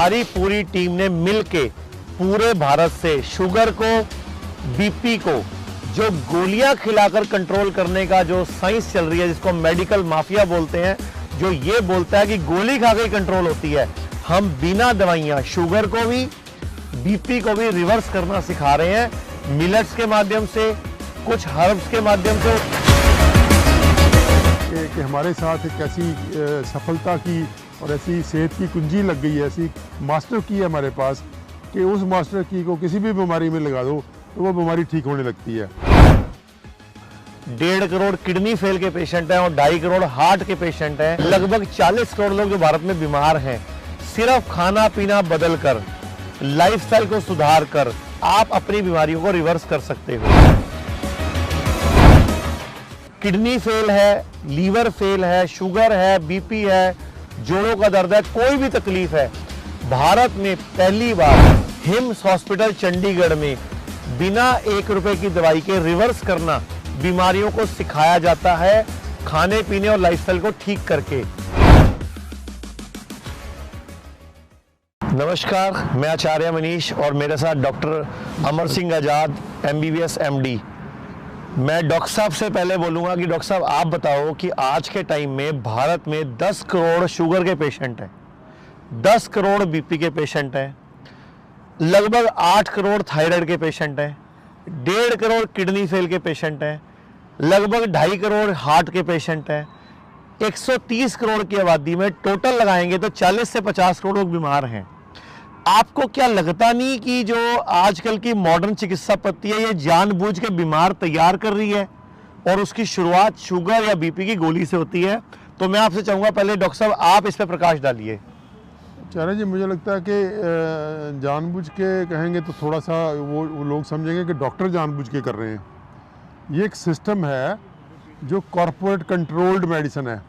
हमारी पूरी टीम ने मिलके पूरे भारत से शुगर को, बीपी को जो गोलियां खिलाकर कंट्रोल करने का जो साइंस चल रही है, जिसको मेडिकल माफिया बोलते हैं, जो ये बोलता है कि गोली खा के कंट्रोल होती है, हम बिना दवाइयां शुगर को भी, बीपी को भी रिवर्स करना सिखा रहे हैं मिलेट्स के माध्यम से, कुछ हर्ब्स के माध्यम से। कि हमारे साथ एक ऐसी सफलता की और ऐसी सेहत की कुंजी लग गई है, ऐसी मास्टर की है हमारे पास कि उस मास्टर की को किसी भी बीमारी में लगा दो तो वो बीमारी ठीक होने लगती है। 1.5 करोड़ किडनी फेल के पेशेंट हैं और 2.5 करोड़ हार्ट के पेशेंट हैं। लगभग 40 करोड़ लोग जो भारत में बीमार हैं। सिर्फ खाना पीना बदल कर, लाइफस्टाइल को सुधार कर आप अपनी बीमारियों को रिवर्स कर सकते हो। किडनी फेल है, लीवर फेल है, शुगर है, बीपी है, जोड़ों का दर्द है, कोई भी तकलीफ है, भारत में पहली बार हिम्स हॉस्पिटल चंडीगढ़ में बिना 1 रुपए की दवाई के रिवर्स करना बीमारियों को सिखाया जाता है, खाने पीने और लाइफस्टाइल को ठीक करके। नमस्कार, मैं आचार्य मनीष और मेरे साथ डॉक्टर अमर सिंह आजाद, MBBS MD। मैं डॉक्टर साहब से पहले बोलूंगा कि डॉक्टर साहब आप बताओ कि आज के टाइम में भारत में 10 करोड़ शुगर के पेशेंट हैं, 10 करोड़ बीपी के पेशेंट हैं, लगभग 8 करोड़ थायराइड के पेशेंट हैं, 1.5 करोड़ किडनी फेल के पेशेंट हैं, लगभग 2.5 करोड़ हार्ट के पेशेंट हैं। 130 करोड़ की आबादी में टोटल लगाएंगे तो 40 से 50 करोड़ लोग बीमार हैं। आपको क्या लगता नहीं कि जो आजकल की मॉडर्न चिकित्सा पद्धति है ये जानबूझ के बीमार तैयार कर रही है और उसकी शुरुआत शुगर या बीपी की गोली से होती है? तो मैं आपसे चाहूँगा पहले डॉक्टर साहब आप इस पर प्रकाश डालिए। आचार्य जी, मुझे लगता है कि जानबूझ के कहेंगे तो थोड़ा सा वो लोग समझेंगे कि डॉक्टर जानबूझ के कर रहे हैं। ये एक सिस्टम है जो कॉरपोरेट कंट्रोल्ड मेडिसिन है,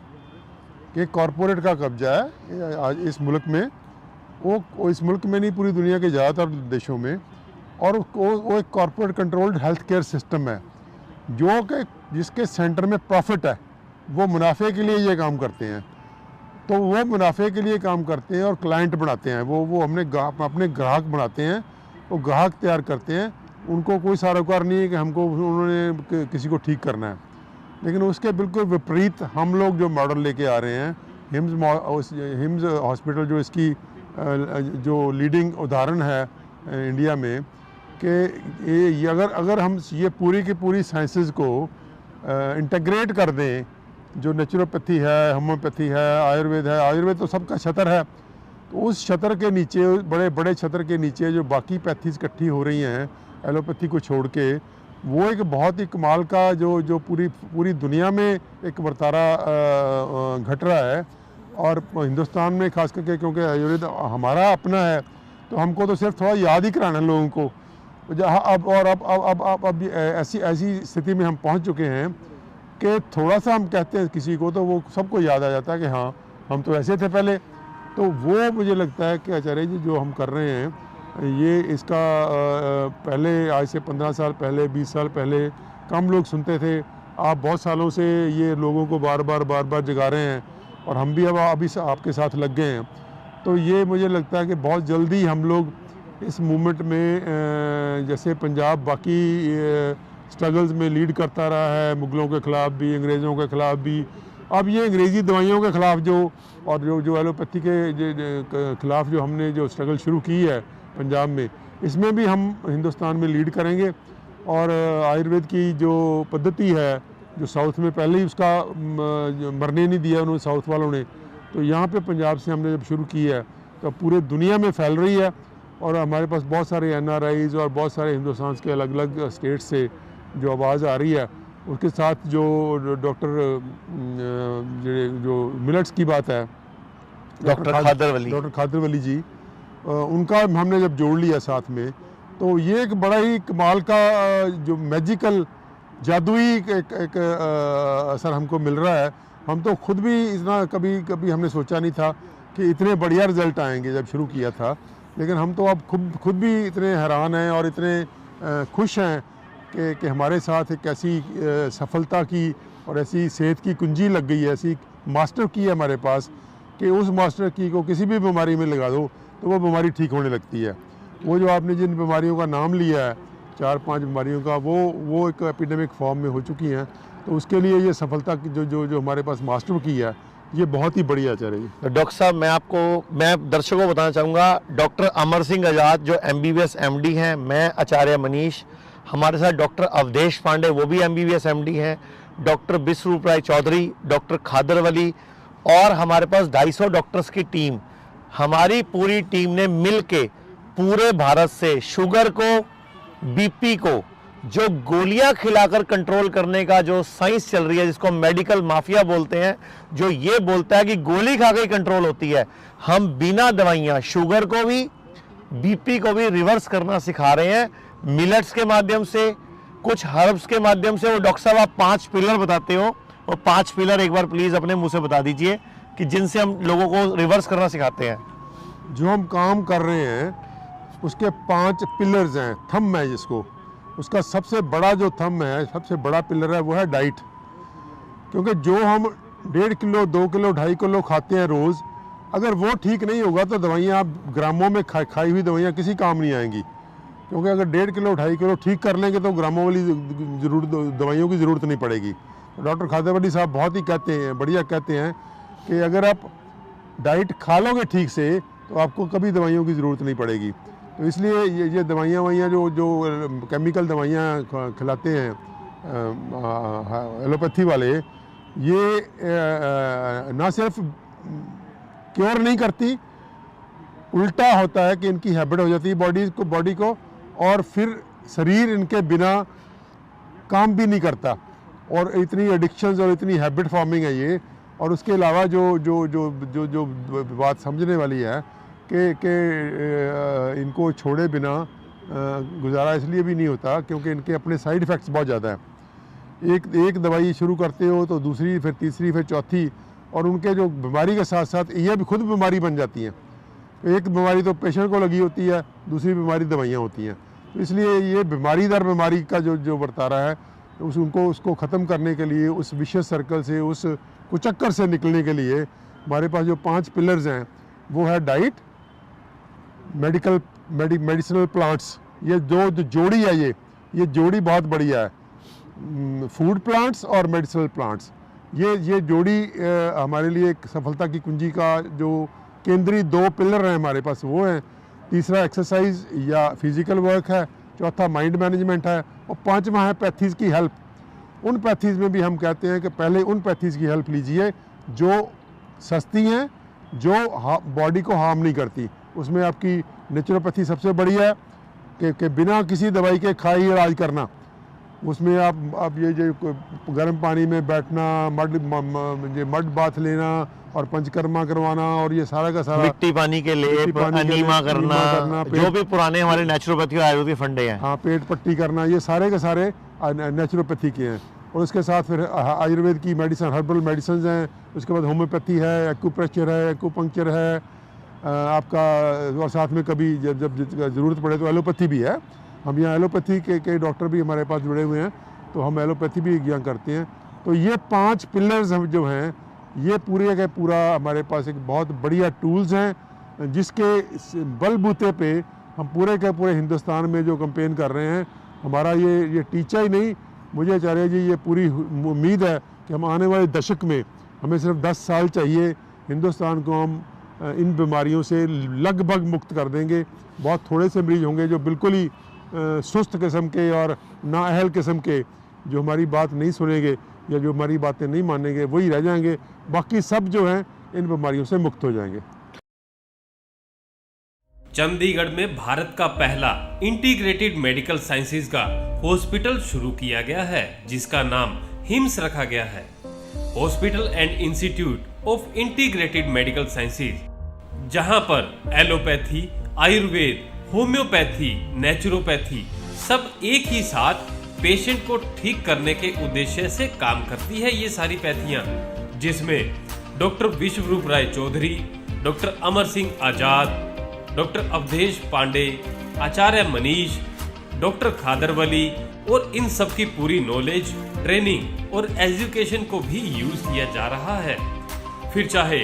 कि कॉरपोरेट का कब्जा है आज इस मुल्क में, वो इस मुल्क में नहीं पूरी दुनिया के ज़्यादातर देशों में, और वो एक corporate controlled health care system है जो कि जिसके सेंटर में प्रॉफिट है। वो मुनाफे के लिए ये काम करते हैं, तो वो मुनाफे के लिए काम करते हैं और क्लाइंट बनाते हैं। वो अपने ग्राहक बनाते हैं, वो ग्राहक तैयार करते हैं। उनको कोई सरोकार नहीं है कि हमको उन्होंने किसी को ठीक करना है। लेकिन उसके बिल्कुल विपरीत हम लोग जो मॉडल लेके आ रहे हैं, हिम्स हॉस्पिटल जो इसकी जो लीडिंग उदाहरण है इंडिया में, कि ये अगर हम ये पूरी की पूरी साइंसेस को इंटीग्रेट कर दें, जो नेचुरोपैथी है, होम्योपैथी है, आयुर्वेद है, आयुर्वेद तो सबका छतर है, तो उस छतर के नीचे, बड़े बड़े छतर के नीचे जो बाकी पैथीज इकट्ठी हो रही हैं एलोपैथी को छोड़ के, वो एक बहुत ही कमाल का जो पूरी दुनिया में एक वर्तारा घट रहा है। और हिंदुस्तान में खास करके क्योंकि आयुर्वेद हमारा अपना है, तो हमको तो सिर्फ थोड़ा याद ही कराना है लोगों को। जहाँ अब ऐसी स्थिति में हम पहुंच चुके हैं कि थोड़ा सा हम कहते हैं किसी को तो वो सबको याद आ जाता है कि हाँ हम तो ऐसे थे पहले। तो वो मुझे लगता है कि आचार्य जी जो हम कर रहे हैं ये इसका पहले आज से 15 साल पहले, 20 साल पहले कम लोग सुनते थे। आप बहुत सालों से ये लोगों को बार बार जगा रहे हैं और हम भी अब अभी आपके साथ लग गए हैं। तो ये मुझे लगता है कि बहुत जल्दी हम लोग इस मूवमेंट में, जैसे पंजाब बाकी स्ट्रगल्स में लीड करता रहा है, मुग़लों के ख़िलाफ़ भी, अंग्रेज़ों के ख़िलाफ़ भी, अब ये अंग्रेज़ी दवाइयों के ख़िलाफ़ जो एलोपैथी के ख़िलाफ़ जो हमने जो स्ट्रगल शुरू की है पंजाब में, इसमें भी हम हिंदुस्तान में लीड करेंगे। और आयुर्वेद की जो पद्धति है, जो साउथ में पहले ही उसका मरने नहीं दिया उन्होंने साउथ वालों ने, तो यहाँ पे पंजाब से हमने जब शुरू की है तो पूरे दुनिया में फैल रही है। और हमारे पास बहुत सारे NRIs और बहुत सारे हिंदुस्तान के अलग अलग स्टेट से जो आवाज़ आ रही है, उसके साथ जो डॉक्टर जो मिलेट्स की बात है, डॉक्टर खादर वली जी, उनका हमने जब जोड़ लिया साथ में, तो ये एक बड़ा ही कमाल का जो मैजिकल जादुई एक असर हमको मिल रहा है। हम तो खुद भी इतना कभी हमने सोचा नहीं था कि इतने बढ़िया रिज़ल्ट आएंगे जब शुरू किया था। लेकिन हम तो अब खुद भी इतने हैरान हैं और इतने खुश हैं कि हमारे साथ एक ऐसी सफलता की और ऐसी सेहत की कुंजी लग गई है, ऐसी मास्टर की है हमारे पास, कि उस मास्टर की को किसी भी बीमारी में लगा दो तो वो बीमारी ठीक होने लगती है। वो जो आपने जिन बीमारियों का नाम लिया है, 4-5 बीमारियों का, वो एक एपिडेमिक फॉर्म में हो चुकी हैं। तो उसके लिए ये सफलता की जो हमारे पास मास्टर की है, ये बहुत ही बढ़िया चल रही है। डॉक्टर साहब, मैं दर्शकों को बताना चाहूँगा, डॉक्टर अमर सिंह आज़ाद जो MBBS MD हैं, मैं आचार्य मनीष, हमारे साथ डॉक्टर अवधेश पांडे वो भी MBBS MD हैं, डॉक्टर विश्वरूप राय चौधरी, डॉक्टर खादर वली, और हमारे पास 250 डॉक्टर्स की टीम, हमारी पूरी टीम ने मिल के पूरे भारत से शुगर को, BP को, जो गोलियां खिलाकर कंट्रोल करने का जो साइंस चल रही है, जिसको मेडिकल माफिया बोलते हैं, जो ये बोलता है कि गोली खा के कंट्रोल होती है, हम बिना दवाइयां शुगर को भी, BP को भी रिवर्स करना सिखा रहे हैं मिलेट्स के माध्यम से, कुछ हर्ब्स के माध्यम से। वो डॉक्टर साहब आप 5 पिलर बताते हो, और 5 पिलर एक बार प्लीज अपने मुंह से बता दीजिए कि जिनसे हम लोगों को रिवर्स करना सिखाते हैं। जो हम काम कर रहे हैं उसके 5 पिलर्स हैं, थंब है जिसको, उसका सबसे बड़ा जो थंब है, सबसे बड़ा पिलर है, वो है डाइट। क्योंकि जो हम 1.5 किलो, 2 किलो, 2.5 किलो खाते हैं रोज़, अगर वो ठीक नहीं होगा तो दवाइयाँ आप ग्रामों में खाई हुई दवाइयाँ किसी काम नहीं आएंगी। क्योंकि अगर 1.5 किलो, 2.5 किलो ठीक कर लेंगे तो ग्रामों वाली दवाइयों की ज़रूरत नहीं पड़ेगी। तो डॉक्टर खादर वली साहब बहुत ही कहते हैं, बढ़िया कहते हैं कि अगर आप डाइट खा लोगे ठीक से तो आपको कभी दवाइयों की ज़रूरत नहीं पड़ेगी। तो इसलिए ये दवाइयाँ जो केमिकल दवाइयाँ खिलाते हैं एलोपैथी वाले, ये ना सिर्फ क्योर नहीं करती, उल्टा होता है कि इनकी हैबिट हो जाती है बॉडी को, और फिर शरीर इनके बिना काम भी नहीं करता, और इतनी एडिक्शंस और इतनी हैबिट फॉर्मिंग है ये। और उसके अलावा जो बात समझने वाली है कि इनको छोड़े बिना गुजारा इसलिए भी नहीं होता क्योंकि इनके अपने साइड इफ़ेक्ट्स बहुत ज़्यादा हैं। एक दवाई शुरू करते हो तो दूसरी, फिर तीसरी, फिर चौथी, और उनके जो बीमारी के साथ साथ ये भी खुद बीमारी बन जाती हैं। एक बीमारी तो पेशेंट को लगी होती है, दूसरी बीमारी दवाइयाँ होती हैं। तो इसलिए ये बीमारी दर बीमारी का जो बर्तारा है, उसको ख़त्म करने के लिए, उस विशियस सर्कल से, उस कुचक्कर से निकलने के लिए हमारे पास जो 5 पिलर्स हैं वो है डाइट, मेडिसिनल प्लांट्स, ये जो जोड़ी है, ये जोड़ी बहुत बढ़िया है। फूड प्लांट्स और मेडिसिनल प्लांट्स, ये जोड़ी हमारे लिए एक सफलता की कुंजी का जो केंद्रीय 2 पिलर हैं हमारे पास, वो हैं। तीसरा एक्सरसाइज या फिजिकल वर्क है, चौथा माइंड मैनेजमेंट है, और 5वां है पैथीज़ की हेल्प। उन पैथीज़ में भी हम कहते हैं कि पहले उन पैथीज़ की हेल्प लीजिए जो सस्ती हैं, जो बॉडी को हार्म नहीं करती। उसमें आपकी नेचुरोपैथी सबसे बढ़िया है कि बिना किसी दवाई के खाई इलाज करना। उसमें आप ये जो गर्म पानी में बैठना, मड बाथ लेना और पंचकर्मा करवाना, और ये सारा का सारा मिट्टी पानी के लेप, अनीमा करना, जो भी पुराने हमारे नेचुरोपैथी और आयुर्वेदिक फंडे हैं, हाँ, पेट पट्टी करना, ये सारे के सारे नेचुरोपैथी के हैं। और उसके साथ फिर आयुर्वेद की मेडिसिन, हर्बल मेडिसिन हैं। उसके बाद होम्योपैथी है, एक्यूप्रेशर है, एक्यूपंक्चर है आपका, और साथ में कभी जब ज़रूरत पड़े तो एलोपैथी भी है। हम यहाँ एलोपैथी के डॉक्टर भी हमारे पास जुड़े हुए हैं, तो हम एलोपैथी भी यहाँ करते हैं। तो ये 5 पिलर्स हम जो हैं, ये पूरे का पूरा हमारे पास एक बहुत बढ़िया टूल्स हैं, जिसके बलबूते पे हम पूरे के पूरे हिंदुस्तान में जो कैंपेन कर रहे हैं। हमारा ये टीचा ही नहीं, मुझे आचार्य जी ये पूरी उम्मीद है कि हम आने वाले दशक में, हमें सिर्फ 10 साल चाहिए, हिंदुस्तान को हम इन बीमारियों से लगभग मुक्त कर देंगे। बहुत थोड़े से मरीज होंगे जो बिल्कुल ही सुस्त किस्म के और नाअहल किस्म के, जो हमारी बात नहीं सुनेंगे या जो हमारी बातें नहीं मानेंगे, वही रह जाएंगे। बाकी सब जो हैं इन बीमारियों से मुक्त हो जाएंगे। चंडीगढ़ में भारत का पहला इंटीग्रेटेड मेडिकल साइंसेज का हॉस्पिटल शुरू किया गया है, जिसका नाम हिम्स रखा गया है, hospital and institute of integrated medical sciences, जहां पर एलोपैथी, आयुर्वेद, होम्योपैथी, नेचुरोपैथी सब एक ही साथ पेशेंट को ठीक करने के उद्देश्य से काम करती है। ये सारी पैथियां, जिसमें डॉक्टर विश्वरूप राय चौधरी, डॉक्टर अमर सिंह आजाद, डॉक्टर अवधेश पांडे, आचार्य मनीष, डॉक्टर खादर वली, और इन सब की पूरी नॉलेज, ट्रेनिंग और एजुकेशन को भी यूज किया जा रहा है। फिर चाहे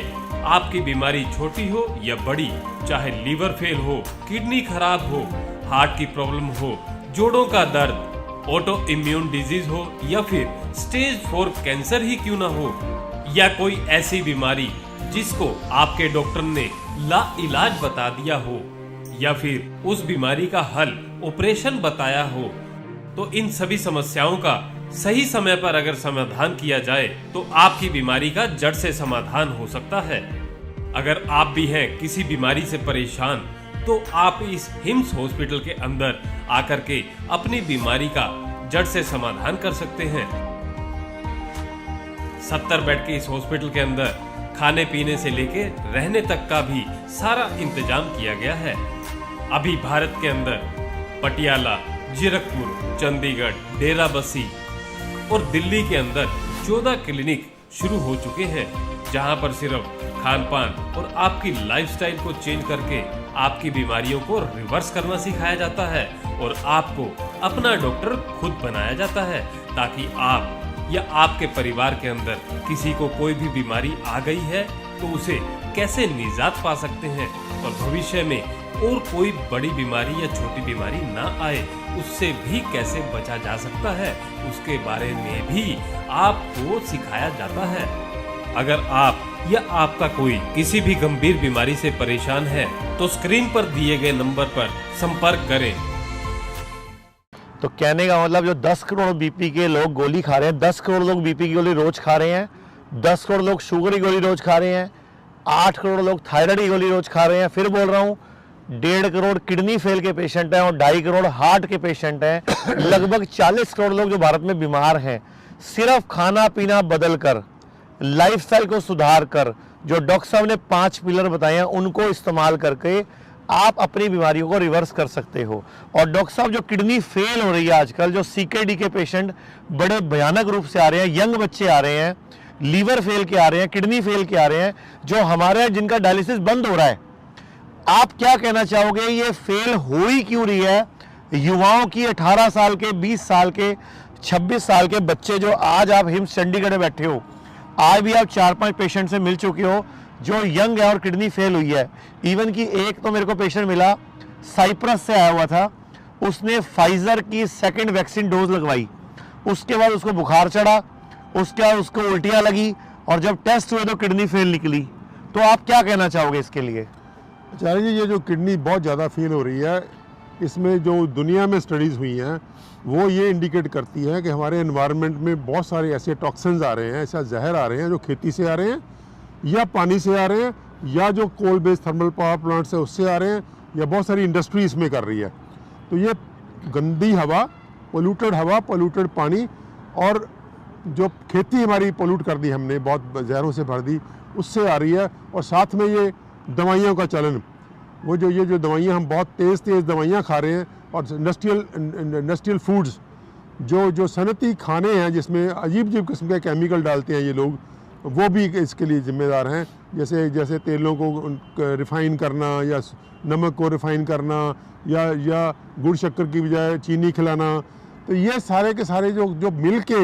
आपकी बीमारी छोटी हो या बड़ी, चाहे लीवर फेल हो, किडनी खराब हो, हार्ट की प्रॉब्लम हो, जोड़ों का दर्द, ऑटो इम्यून डिजीज हो या फिर स्टेज 4 कैंसर ही क्यों ना हो, या कोई ऐसी बीमारी जिसको आपके डॉक्टर ने लाइलाज बता दिया हो, या फिर उस बीमारी का हल ऑपरेशन बताया हो, तो इन सभी समस्याओं का सही समय पर अगर समाधान किया जाए तो आपकी बीमारी का जड़ से समाधान हो सकता है। अगर आप भी हैं किसी बीमारी से परेशान, तो आप इस हिम्स हॉस्पिटल के अंदर आकर के अपनी बीमारी का जड़ से समाधान कर सकते हैं। 70 बेड के इस हॉस्पिटल के अंदर खाने पीने से लेके रहने तक का भी सारा इंतजाम किया गया है। अभी भारत के अंदर पटियाला, जीरकपुर, चंडीगढ़, डेराबस्सी और दिल्ली के अंदर 14 क्लिनिक शुरू हो चुके हैं, जहां पर सिर्फ खान पान और आपकी लाइफस्टाइल को चेंज करके आपकी बीमारियों को रिवर्स करना सिखाया जाता है और आपको अपना डॉक्टर खुद बनाया जाता है, ताकि आप या आपके परिवार के अंदर किसी को कोई भी बीमारी आ गई है तो उसे कैसे निजात पा सकते हैं और भविष्य में और कोई बड़ी बीमारी या छोटी बीमारी ना आए, उससे भी कैसे बचा जा सकता है, उसके बारे में भी आपको सिखाया जाता है। अगर आप या आपका कोई किसी भी गंभीर बीमारी से परेशान है तो स्क्रीन पर दिए गए नंबर पर संपर्क करें। तो कहने का मतलब जो 10 करोड़ बीपी के लोग गोली खा रहे हैं, 10 करोड़ लोग बीपी की गोली रोज खा रहे हैं, 10 करोड़ लोग शुगर की गोली रोज खा रहे हैं, 8 करोड़ लोग थायराइड की गोली रोज खा रहे हैं। फिर बोल रहा हूँ 1.5 करोड़ किडनी फेल के पेशेंट हैं और 2.5 करोड़ हार्ट के पेशेंट हैं। लगभग 40 करोड़ लोग जो भारत में बीमार हैं। सिर्फ खाना पीना बदल कर, लाइफस्टाइल को सुधार कर, जो डॉक्टर साहब ने 5 पिलर बताए हैं उनको इस्तेमाल करके आप अपनी बीमारियों को रिवर्स कर सकते हो। और डॉक्टर साहब जो किडनी फेल हो रही है आजकल, जो सीकेडी के पेशेंट बड़े भयानक रूप से आ रहे हैं, यंग बच्चे आ रहे हैं, लीवर फेल के आ रहे हैं, किडनी फेल के आ रहे हैं, जो हमारे जिनका डायलिसिस बंद हो रहा है, आप क्या कहना चाहोगे ये फेल हो ही क्यों रही है? युवाओं की 18 साल के, 20 साल के, 26 साल के बच्चे जो आज आप हिम्स चंडीगढ़ में बैठे हो, आज भी आप 4-5 पेशेंट से मिल चुके हो जो यंग है और किडनी फेल हुई है। इवन कि एक तो मेरे को पेशेंट मिला साइप्रस से आया हुआ था, उसने फाइजर की 2nd वैक्सीन डोज लगवाई, उसके बाद उसको बुखार चढ़ा, उसके बाद उसको उल्टियाँ लगी और जब टेस्ट हुए तो किडनी फेल निकली। तो आप क्या कहना चाहोगे इसके लिए? आचार्य जी, ये जो किडनी बहुत ज़्यादा फेल हो रही है, इसमें जो दुनिया में स्टडीज़ हुई हैं वो ये इंडिकेट करती है कि हमारे एनवायरनमेंट में बहुत सारे ऐसे टॉक्सिन्स आ रहे हैं, ऐसा जहर आ रहे हैं जो खेती से आ रहे हैं या पानी से आ रहे हैं या जो coal based thermal power plants है उससे आ रहे हैं या बहुत सारी इंडस्ट्री इसमें कर रही है। तो ये गंदी हवा, पोल्यूटेड पानी और जो खेती हमारी पोल्यूट कर दी हमने, बहुत जहरों से भर दी, उससे आ रही है। और साथ में ये दवाइयों का चलन, वो जो ये जो दवाइयाँ हम बहुत तेज़ दवाइयाँ खा रहे हैं और इंडस्ट्रियल फूड्स जो सनती खाने हैं जिसमें अजीब किस्म के केमिकल डालते हैं ये लोग, वो भी इसके लिए जिम्मेदार हैं। जैसे तेलों को रिफ़ाइन करना या नमक को रिफ़ाइन करना या गुड़ शक्कर की बजाय चीनी खिलाना, तो ये सारे के सारे जो मिल के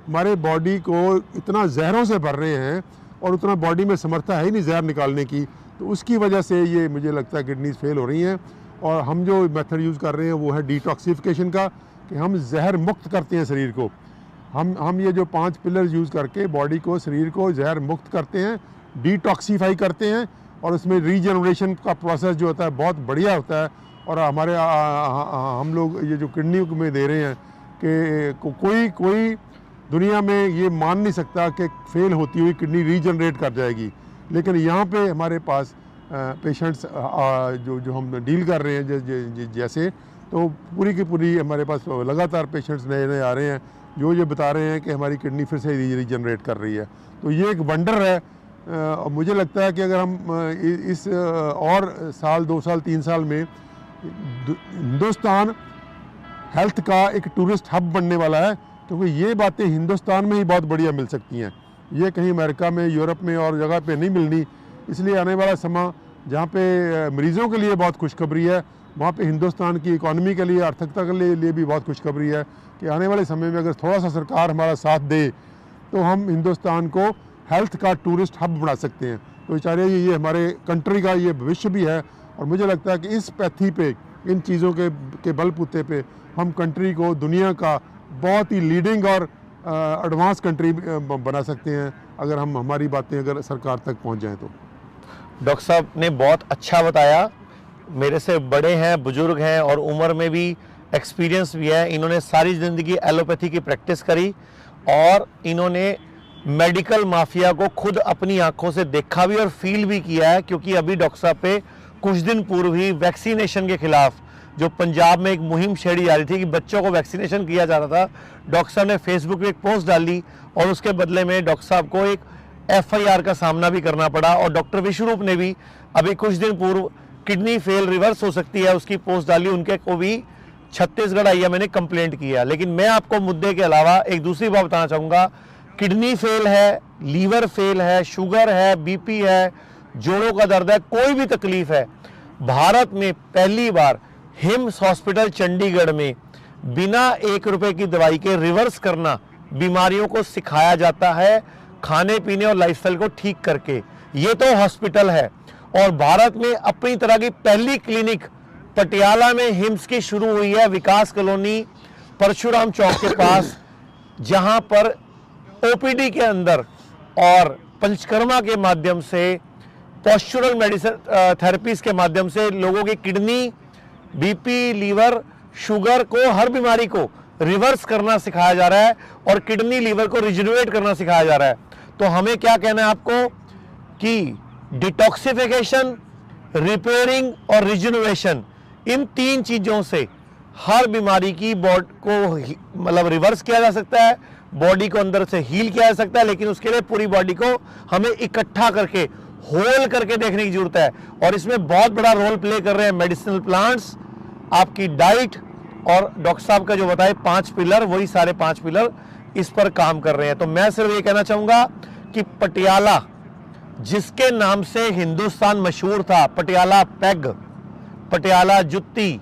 हमारे बॉडी को इतना जहरों से भर रहे हैं और उतना बॉडी में समर्था है ही नहीं जहर निकालने की, तो उसकी वजह से ये मुझे लगता है किडनीज फेल हो रही हैं। और हम जो मेथड यूज़ कर रहे हैं वो है डिटॉक्सिफिकेशन का, कि हम जहर मुक्त करते हैं शरीर को। हम ये जो 5 पिलर यूज़ करके बॉडी को, शरीर को जहर मुक्त करते हैं, डिटॉक्सीफाई करते हैं और उसमें रीजनरेशन का प्रोसेस जो होता है बहुत बढ़िया होता है। और हमारे हम लोग ये जो किडनी में दे रहे हैं कि कोई दुनिया में ये मान नहीं सकता कि फेल होती हुई किडनी रीजनरेट कर जाएगी, लेकिन यहाँ पे हमारे पास पेशेंट्स जो हम डील कर रहे हैं जैसे, तो पूरी की पूरी हमारे पास लगातार पेशेंट्स नए आ रहे हैं जो ये बता रहे हैं कि हमारी किडनी फिर से रीजनरेट कर रही है। तो ये एक वंडर है। मुझे लगता है कि अगर हम इस और साल, 2 साल, 3 साल में हिंदुस्तान हेल्थ का एक टूरिस्ट हब बनने वाला है, क्योंकि ये बातें हिंदुस्तान में ही बहुत बढ़िया मिल सकती हैं, ये कहीं अमेरिका में, यूरोप में और जगह पे नहीं मिलनी। इसलिए आने वाला समय जहाँ पे मरीज़ों के लिए बहुत खुशखबरी है, वहाँ पे हिंदुस्तान की इकॉनमी के लिए, आर्थिकता के लिए भी बहुत खुशखबरी है कि आने वाले समय में अगर थोड़ा सा सरकार हमारा साथ दे तो हम हिंदुस्तान को हेल्थ का टूरिस्ट हब बना सकते हैं। तो बेचारे ये हमारे कंट्री का ये भविष्य भी है, और मुझे लगता है कि इस पैथी पे, इन चीज़ों के बलबूते पे हम कंट्री को दुनिया का बहुत ही लीडिंग और एडवांस कंट्री बना सकते हैं, अगर हम हमारी बातें अगर सरकार तक पहुंच जाएं तो। डॉक्टर साहब ने बहुत अच्छा बताया, मेरे से बड़े हैं, बुजुर्ग हैं और उम्र में भी एक्सपीरियंस भी है। इन्होंने सारी ज़िंदगी एलोपैथी की प्रैक्टिस करी और इन्होंने मेडिकल माफिया को खुद अपनी आंखों से देखा भी और फील भी किया है, क्योंकि अभी डॉक्टर साहब पे कुछ दिन पूर्व ही वैक्सीनेशन के खिलाफ जो पंजाब में एक मुहिम छेड़ी जा रही थी कि बच्चों को वैक्सीनेशन किया जा रहा था, डॉक्टर साहब ने फेसबुक पे एक पोस्ट डाली और उसके बदले में डॉक्टर साहब को एक FIR का सामना भी करना पड़ा। और डॉक्टर विश्वरूप ने भी अभी कुछ दिन पूर्व किडनी फेल रिवर्स हो सकती है उसकी पोस्ट डाली, उनके को भी छत्तीसगढ़ IM ने कंप्लेंट किया। लेकिन मैं आपको मुद्दे के अलावा एक दूसरी बात बताना चाहूँगा, किडनी फेल है, लीवर फेल है, शुगर है, BP है, जोड़ों का दर्द है, कोई भी तकलीफ है, भारत में पहली बार हिम्स हॉस्पिटल चंडीगढ़ में बिना 1 रुपए की दवाई के रिवर्स करना बीमारियों को सिखाया जाता है, खाने पीने और लाइफस्टाइल को ठीक करके। ये तो हॉस्पिटल है, और भारत में अपनी तरह की पहली क्लिनिक पटियाला में हिम्स की शुरू हुई है, विकास कॉलोनी परशुराम चौक के पास, जहां पर OPD के अंदर और पंचकर्मा के माध्यम से, पोस्चुरल मेडिसिन थेरेपीज के माध्यम से लोगों की किडनी, BP, लीवर, शुगर को, हर बीमारी को रिवर्स करना सिखाया जा रहा है और किडनी लीवर को रिजनरेट करना सिखाया जा रहा है। तो हमें क्या कहना है आपको कि डिटॉक्सिफिकेशन, रिपेयरिंग और रिजनरेशन, इन 3 चीजों से हर बीमारी की बॉडी को मतलब रिवर्स किया जा सकता है, बॉडी को अंदर से हील किया जा सकता है। लेकिन उसके लिए पूरी बॉडी को हमें इकट्ठा करके, होल करके देखने की जरूरत है, और इसमें बहुत बड़ा रोल प्ले कर रहे हैं मेडिसिनल प्लांट्स, आपकी डाइट और डॉक्टर साहब का जो बताए 5 पिलर, वही सारे 5 पिलर इस पर काम कर रहे हैं। तो मैं सिर्फ ये कहना चाहूंगा कि पटियाला, जिसके नाम से हिंदुस्तान मशहूर था, पटियाला पैग, पटियाला जुत्ती,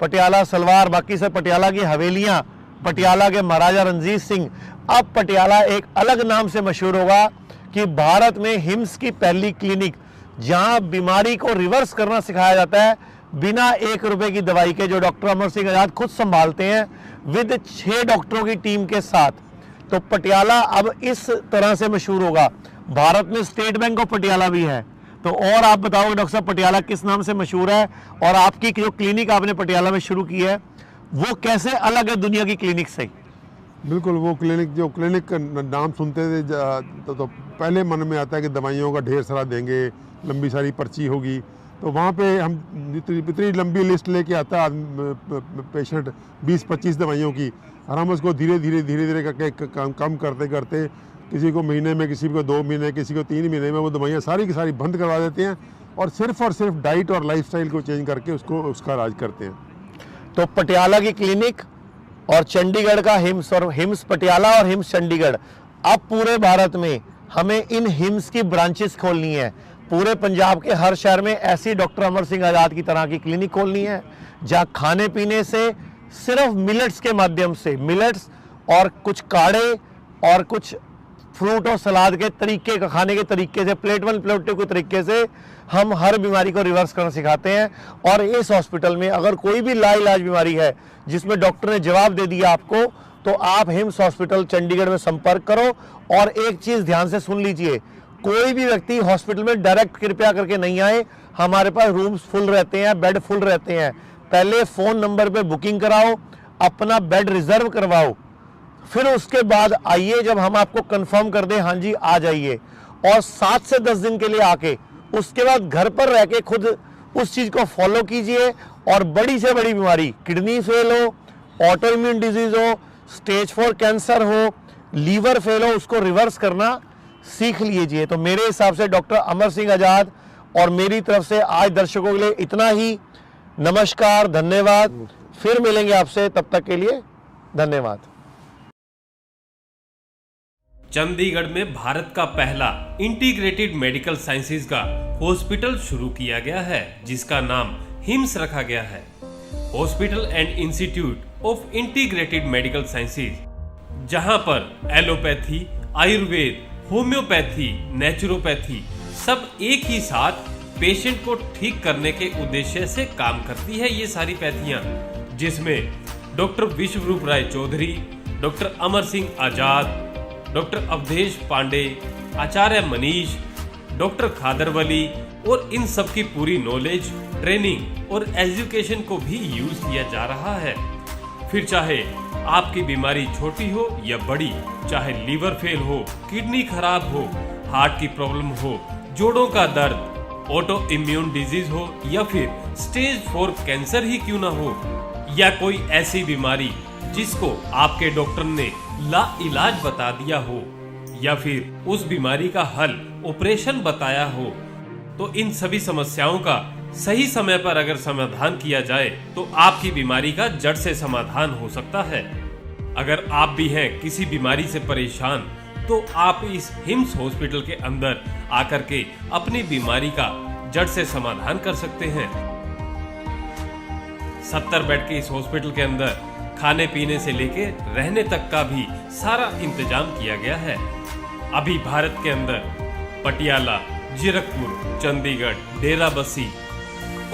पटियाला सलवार, बाकी सब पटियाला की हवेलियां, पटियाला के महाराजा रणजीत सिंह, अब पटियाला एक अलग नाम से मशहूर होगा कि भारत में हिम्स की पहली क्लिनिक, जहां बीमारी को रिवर्स करना सिखाया जाता है बिना 1 रुपए की दवाई के, जो डॉक्टर अमर सिंह आजाद खुद संभालते हैं विद 6 डॉक्टरों की टीम के साथ। तो पटियाला अब इस तरह से मशहूर होगा। भारत में स्टेट बैंक ऑफ पटियाला भी है। तो और आप बताओगे डॉक्टर साहब, पटियाला किस नाम से मशहूर है, और आपकी जो क्लिनिक आपने पटियाला में शुरू की है वो कैसे अलग है दुनिया की क्लिनिक से? बिल्कुल, वो क्लिनिक का नाम सुनते थे तो पहले मन में आता है कि दवाइयों का ढेर सारा देंगे, लंबी सारी पर्ची होगी, तो वहाँ पे हम इतनी लंबी लिस्ट लेके आता पेशेंट 20-25 दवाइयों की, और हम उसको धीरे धीरे करके कम करते करते किसी को महीने में, किसी को 2 महीने, किसी को 3 महीने में वो दवाइयाँ सारी की सारी बंद करवा देते हैं, और सिर्फ डाइट और लाइफस्टाइल को चेंज करके उसका इलाज करते हैं। तो पटियाला की क्लिनिक और चंडीगढ़ का हिम्स, और हिम्स पटियाला और हिम्स चंडीगढ़, अब पूरे भारत में हमें इन हिम्स की ब्रांचेस खोलनी है। पूरे पंजाब के हर शहर में ऐसी डॉक्टर अमर सिंह आजाद की तरह की क्लिनिक खोलनी है, जहाँ खाने पीने से सिर्फ मिलेट्स के माध्यम से, मिलेट्स और कुछ काढ़े और कुछ फ्रूट और सलाद के तरीके, खाने के तरीके से, प्लेट 1 प्लेट 2 के तरीके से हम हर बीमारी को रिवर्स करना सिखाते हैं। और इस हॉस्पिटल में अगर कोई भी लाइलाज बीमारी है जिसमें डॉक्टर ने जवाब दे दिया आपको, तो आप हिम्स हॉस्पिटल चंडीगढ़ में संपर्क करो। और एक चीज ध्यान से सुन लीजिए, कोई भी व्यक्ति हॉस्पिटल में डायरेक्ट कृपया करके नहीं आए, हमारे पास रूम्स फुल रहते हैं, बेड फुल रहते हैं। पहले फोन नंबर पे बुकिंग कराओ, अपना बेड रिजर्व करवाओ, फिर उसके बाद आइए, जब हम आपको कंफर्म कर दें हाँ जी आ जाइए, और 7 से 10 दिन के लिए आके उसके बाद घर पर रह के खुद उस चीज को फॉलो कीजिए। और बड़ी से बड़ी बीमारी, किडनी फेल हो, ऑटो इम्यून डिजीज हो, स्टेज 4 कैंसर हो, लीवर फेल हो, उसको रिवर्स करना सीख लीजिए। तो मेरे हिसाब से डॉक्टर अमर सिंह आजाद और मेरी तरफ से आज दर्शकों के लिए इतना ही। नमस्कार, धन्यवाद, फिर मिलेंगे आपसे, तब तक के लिए धन्यवाद। चंडीगढ़ में भारत का पहला इंटीग्रेटेड मेडिकल साइंसेज का हॉस्पिटल शुरू किया गया है, जिसका नाम हिम्स रखा गया है। Hospital and institute of integrated medical sciences, जहां पर एलोपैथी, आयुर्वेद, होम्योपैथी, नेचुरोपैथी सब एक ही साथ पेशेंट को ठीक करने के उद्देश्य से काम करती है। ये सारी पैथियां, जिसमें डॉक्टर विश्वरूप राय चौधरी, डॉक्टर अमर सिंह आजाद, डॉक्टर अवधेश पांडे, आचार्य मनीष, डॉक्टर खादरवली और इन सब की पूरी नॉलेज, ट्रेनिंग और एजुकेशन को भी यूज किया जा रहा है। फिर चाहे आपकी बीमारी छोटी हो या बड़ी, चाहे लीवर फेल हो, किडनी खराब हो, हार्ट की प्रॉब्लम हो, जोड़ों का दर्द, ऑटो इम्यून डिजीज हो या फिर स्टेज 4 कैंसर ही क्यों ना हो, या कोई ऐसी बीमारी जिसको आपके डॉक्टर ने लाइलाज बता दिया हो, या फिर उस बीमारी का हल ऑपरेशन बताया हो, तो इन सभी समस्याओं का सही समय पर अगर समाधान किया जाए तो आपकी बीमारी का जड़ से समाधान हो सकता है। अगर आप भी हैं किसी बीमारी से परेशान, तो आप इस हिम्स हॉस्पिटल के अंदर आकर के अपनी बीमारी का जड़ से समाधान कर सकते हैं। 70 बेड के इस हॉस्पिटल के अंदर खाने पीने से लेके रहने तक का भी सारा इंतजाम किया गया है। अभी भारत के अंदर पटियाला, जीरकपुर, चंडीगढ़, डेराबस्सी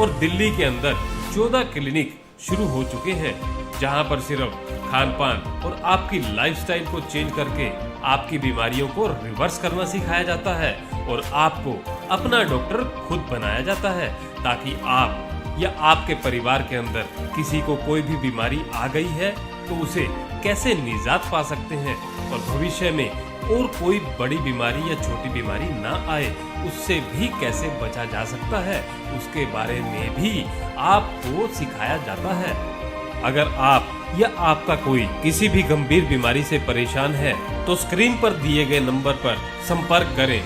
और दिल्ली के अंदर 14 क्लिनिक शुरू हो चुके हैं, जहां पर सिर्फ खान पान और आपकी लाइफस्टाइल को चेंज करके आपकी बीमारियों को रिवर्स करना सिखाया जाता है और आपको अपना डॉक्टर खुद बनाया जाता है, ताकि आप या आपके परिवार के अंदर किसी को कोई भी बीमारी आ गई है तो उसे कैसे निजात पा सकते हैं और भविष्य में और कोई बड़ी बीमारी या छोटी बीमारी ना आए, उससे भी कैसे बचा जा सकता है, उसके बारे में भी आपको सिखाया जाता है। अगर आप या आपका कोई किसी भी गंभीर बीमारी से परेशान है तो स्क्रीन पर दिए गए नंबर पर संपर्क करें